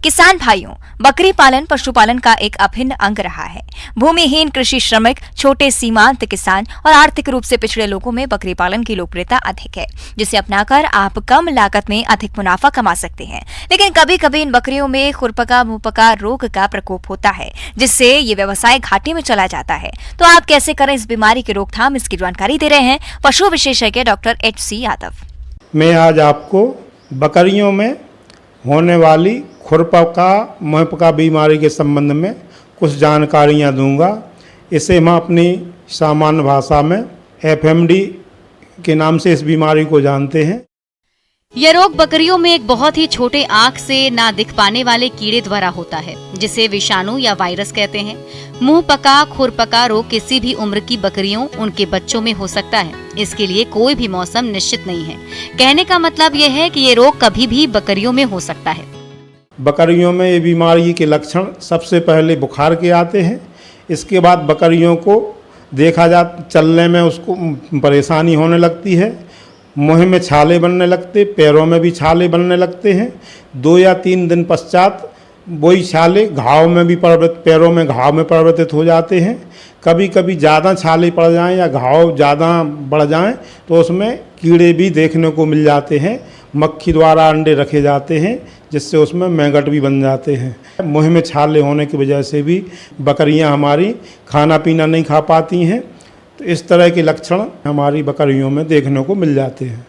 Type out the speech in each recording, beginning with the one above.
किसान भाइयों, बकरी पालन पशुपालन का एक अभिन्न अंग रहा है। भूमिहीन कृषि श्रमिक, छोटे सीमांत किसान और आर्थिक रूप से पिछड़े लोगों में बकरी पालन की लोकप्रियता अधिक है, जिसे अपनाकर आप कम लागत में अधिक मुनाफा कमा सकते हैं। लेकिन कभी कभी इन बकरियों में खुरपका मुंहपका रोग का प्रकोप होता है, जिससे ये व्यवसाय घाटे में चला जाता है। तो आप कैसे करें इस बीमारी की रोकथाम, इसकी जानकारी दे रहे हैं पशु विशेषज्ञ डॉक्टर HC यादव। मैं आज आपको बकरियों में होने वाली खुरपका मुंहपका बीमारी के संबंध में कुछ जानकारियां दूंगा। इसे हम अपनी सामान्य भाषा में FMD के नाम से इस बीमारी को जानते हैं। यह रोग बकरियों में एक बहुत ही छोटे आँख से ना दिख पाने वाले कीड़े द्वारा होता है, जिसे विषाणु या वायरस कहते हैं। मुंह पका खुरपका रोग किसी भी उम्र की बकरियों, उनके बच्चों में हो सकता है। इसके लिए कोई भी मौसम निश्चित नहीं है। कहने का मतलब यह है कि ये रोग कभी भी बकरियों में हो सकता है। बकरियों में ये बीमारी के लक्षण सबसे पहले बुखार के आते हैं। इसके बाद बकरियों को देखा चलने में उसको परेशानी होने लगती है। मुंह में छाले बनने लगते, पैरों में भी छाले बनने लगते हैं। 2 या 3 दिन पश्चात वही छाले घाव में भी पैरों में घाव में परिवर्तित हो जाते हैं। कभी कभी ज़्यादा छाले पड़ जाएं या घाव ज़्यादा बढ़ जाएं तो उसमें कीड़े भी देखने को मिल जाते हैं। मक्खी द्वारा अंडे रखे जाते हैं, जिससे उसमें मैगट भी बन जाते हैं। मुंह में छाले होने की वजह से भी बकरियां हमारी खाना पीना नहीं खा पाती हैं। तो इस तरह के लक्षण हमारी बकरियों में देखने को मिल जाते हैं।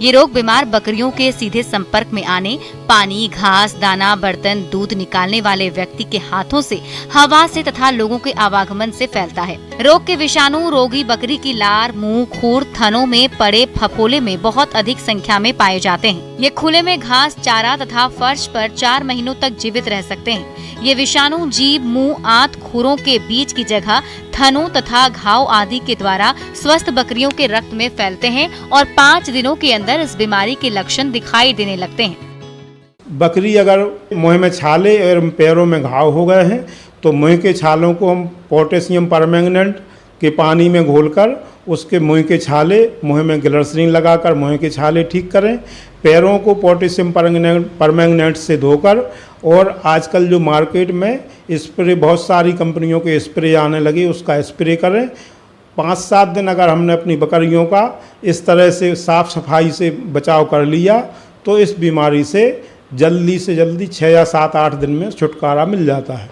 ये रोग बीमार बकरियों के सीधे संपर्क में आने, पानी, घास, दाना, बर्तन, दूध निकालने वाले व्यक्ति के हाथों से, हवा से तथा लोगों के आवागमन से फैलता है। रोग के विषाणु रोगी बकरी की लार, मुंह, खुर, थनों में पड़े फफोले में बहुत अधिक संख्या में पाए जाते हैं। ये खुले में घास, चारा तथा फर्श पर 4 महीनों तक जीवित रह सकते हैं। ये विषाणु जीभ, मुंह, आंत, खुरों के बीच की जगह, थनों तथा घाव आदि के द्वारा स्वस्थ बकरियों के रक्त में फैलते हैं और 5 दिनों के अंदर इस बीमारी के लक्षण दिखाई देने लगते हैं। बकरी अगर मुंह में छाले और पैरों में घाव हो गए हैं तो मुंह के छालों को हम पोटेशियम परमैंगनेट के पानी में घोलकर उसके मुंह के छाले मुंह में ग्लिसरीन लगाकर मुंह के छाले ठीक करें। पैरों को पोटेशियम परमैंगनेट से धोकर, और आजकल जो मार्केट में स्प्रे बहुत सारी कंपनियों के स्प्रे आने लगे, उसका स्प्रे करें। 5-7 दिन अगर हमने अपनी बकरियों का इस तरह से साफ़ सफाई से बचाव कर लिया तो इस बीमारी से जल्दी 6 या 7-8 दिन में छुटकारा मिल जाता है।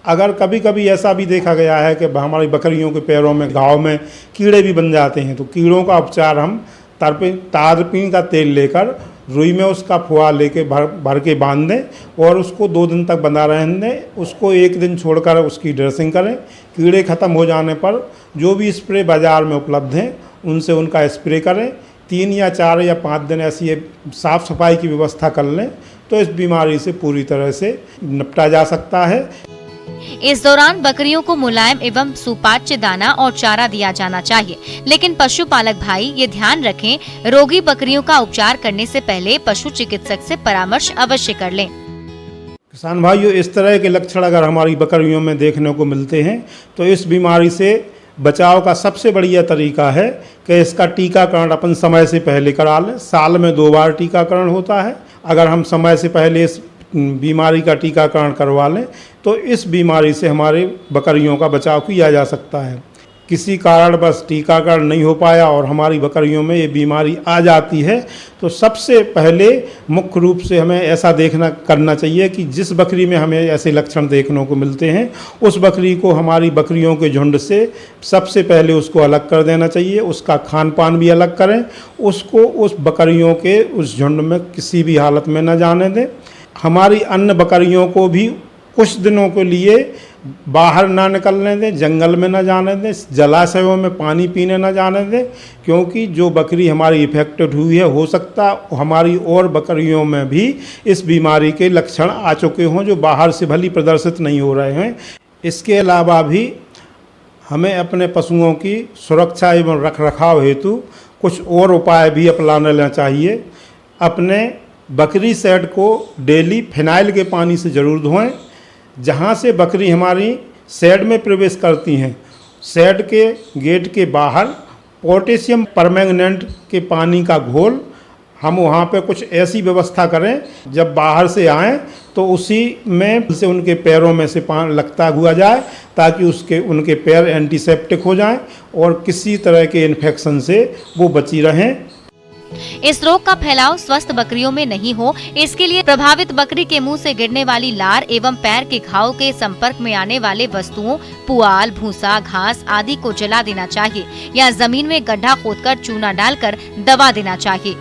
अगर कभी कभी ऐसा भी देखा गया है कि हमारी बकरियों के पैरों में घाव में कीड़े भी बन जाते हैं, तो कीड़ों का उपचार हम तारपीन का तेल लेकर रुई में उसका फुआ लेके भर के बांध दें और उसको 2 दिन तक बंधा रहने दें। उसको 1 दिन छोड़कर उसकी ड्रेसिंग करें। कीड़े ख़त्म हो जाने पर जो भी स्प्रे बाज़ार में उपलब्ध हैं उनसे उनका स्प्रे करें। 3 या 4 या 5 दिन ऐसी साफ़ सफाई की व्यवस्था कर लें तो इस बीमारी से पूरी तरह से निपटा जा सकता है। इस दौरान बकरियों को मुलायम एवं सुपाच्य दाना और चारा दिया जाना चाहिए। लेकिन पशुपालक भाई ये ध्यान रखें, रोगी बकरियों का उपचार करने से पहले पशु चिकित्सक से परामर्श अवश्य कर लें। किसान भाइयों, इस तरह के लक्षण अगर हमारी बकरियों में देखने को मिलते हैं तो इस बीमारी से बचाव का सबसे बढ़िया तरीका है कि इसका टीकाकरण अपन समय से पहले करा लें। साल में 2 बार टीकाकरण होता है। अगर हम समय से पहले इस बीमारी का टीकाकरण करवा लें तो इस बीमारी से हमारे बकरियों का बचाव किया जा सकता है। किसी कारण बस टीकाकरण नहीं हो पाया और हमारी बकरियों में ये बीमारी आ जाती है तो सबसे पहले मुख्य रूप से हमें ऐसा करना चाहिए कि जिस बकरी में हमें ऐसे लक्षण देखने को मिलते हैं उस बकरी को हमारी बकरियों के झुंड से सबसे पहले उसको अलग कर देना चाहिए। उसका खान पान भी अलग करें। उसको उस बकरियों के उस झुंड में किसी भी हालत में न जाने दें। हमारी अन्य बकरियों को भी कुछ दिनों के लिए बाहर ना निकलने दें, जंगल में ना जाने दें, जलाशयों में पानी पीने ना जाने दें, क्योंकि जो बकरी हमारी इफेक्टेड हुई है हो सकता हमारी और बकरियों में भी इस बीमारी के लक्षण आ चुके हों जो बाहर से भली प्रदर्शित नहीं हो रहे हैं। इसके अलावा भी हमें अपने पशुओं की सुरक्षा एवं रखरखाव हेतु कुछ और उपाय भी अपनाना लेना चाहिए। अपने बकरी शेड को डेली फिनाइल के पानी से ज़रूर धोएं। जहाँ से बकरी हमारी शेड में प्रवेश करती हैं, शेड के गेट के बाहर पोटेशियम परमैंगनेट के पानी का घोल हम वहाँ पे कुछ ऐसी व्यवस्था करें जब बाहर से आएँ तो उसी में से उनके पैरों में से पानी लगता हुआ जाए, ताकि उनके पैर एंटीसेप्टिक हो जाएं और किसी तरह के इन्फेक्शन से वो बची रहें। इस रोग का फैलाव स्वस्थ बकरियों में नहीं हो, इसके लिए प्रभावित बकरी के मुंह से गिरने वाली लार एवं पैर के घाव के संपर्क में आने वाले वस्तुओं, पुआल, भूसा, घास आदि को जला देना चाहिए या जमीन में गड्ढा खोदकर चूना डालकर दबा देना चाहिए।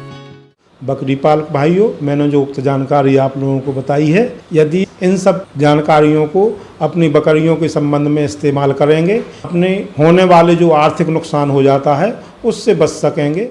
बकरी पालक भाइयों, मैंने जो उक्त जानकारी आप लोगों को बताई है, यदि इन सब जानकारियों को अपनी बकरियों के संबंध में इस्तेमाल करेंगे, अपने होने वाले जो आर्थिक नुकसान हो जाता है उससे बच सकेंगे।